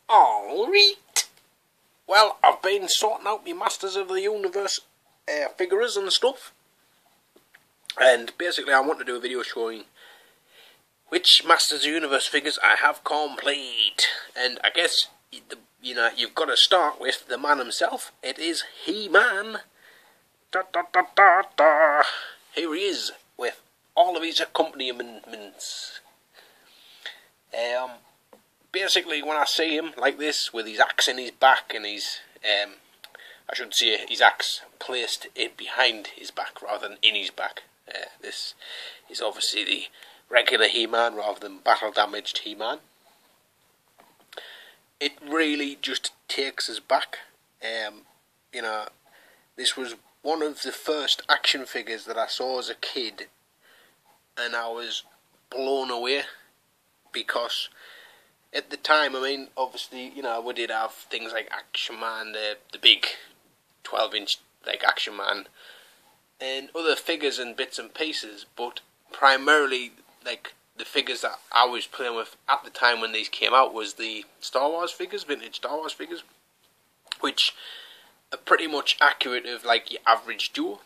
Alright. Well, I've been sorting out my Masters of the Universe figures and stuff. And basically I want to do a video showing which Masters of the Universe figures I have complete. And I guess, you've got to start with the man himself. It is He-Man. Da, da, da, da, da. Here he is with all of his accompaniments. Basically, when I see him like this, with his axe in his back and his, I should say his axe placed behind his back rather than in his back. This is obviously the regular He-Man rather than battle-damaged He-Man. It really just takes us back. This was one of the first action figures that I saw as a kid, and I was blown away because at the time, obviously, we did have things like Action Man, the big 12-inch like Action Man, and other figures and bits and pieces, but primarily, like, the figures that I was playing with at the time when these came out was the Star Wars figures, vintage Star Wars figures, which are pretty much accurate of, like, your average duo.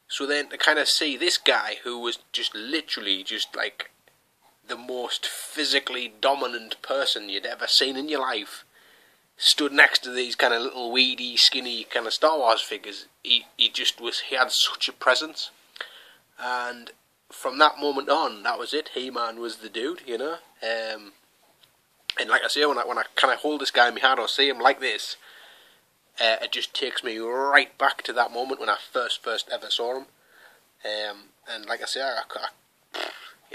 So then to kind of see this guy, who was just literally just, like, the most physically dominant person you'd ever seen in your life, stood next to these kind of little weedy, skinny kind of Star Wars figures. He had such a presence, and from that moment on, that was it. He-Man was the dude, and like I say, when I kind of hold this guy in my hand or see him like this, it just takes me right back to that moment when I first ever saw him, and like I say,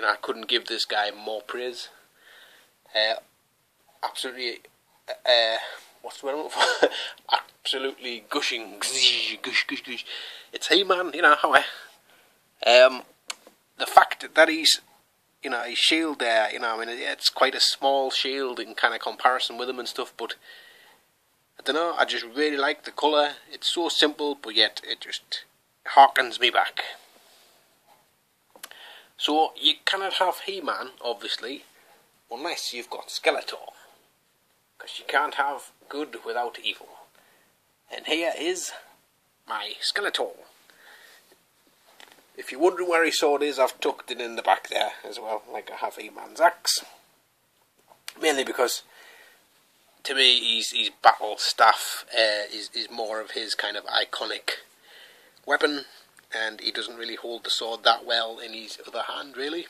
I couldn't give this guy more praise. Absolutely, what's the word I'm looking for? Absolutely gushing, gush. It's He-Man, the fact that he's, his shield there, it's quite a small shield in kind of comparison with him and stuff, but I don't know, I just really like the colour. It's so simple, but yet it just harkens me back. So you cannot have He-Man, obviously, unless you've got Skeletor, because you can't have good without evil. And here is my Skeletor. If you're wondering where his sword is, I've tucked it in the back there as well, like I have He-Man's axe. Mainly because, to me, his battle staff is more of his kind of iconic weapon, and he doesn't really hold the sword that well in his other hand, really.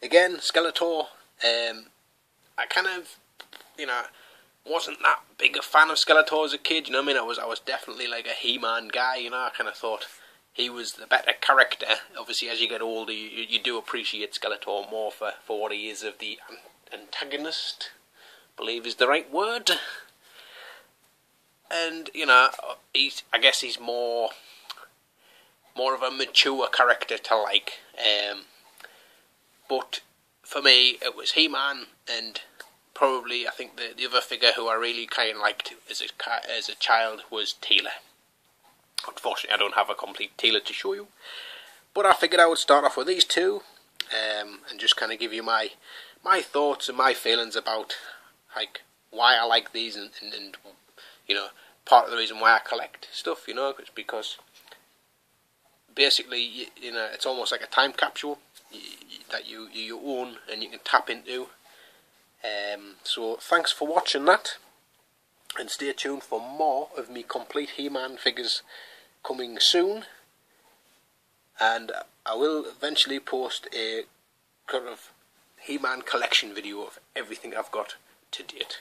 Again, Skeletor, I kind of, wasn't that big a fan of Skeletor as a kid, I was definitely like a He-Man guy, I kind of thought he was the better character. Obviously, as you get older, you do appreciate Skeletor more for what he is of the antagonist, I believe is the right word. And, I guess he's more of a mature character to like. But for me, it was He-Man, and probably I think the other figure who I really kind of liked as a child was Teela. Unfortunately, I don't have a complete Teela to show you, but I figured I would start off with these two, and just kind of give you my thoughts and my feelings about, like, why I like these and part of the reason why I collect stuff, is because basically, it's almost like a time capsule that you own and you can tap into. So thanks for watching that, and stay tuned for more of me complete He-Man figures coming soon, and I will eventually post a kind of He-Man collection video of everything I've got to date.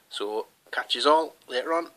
So catch you all later on.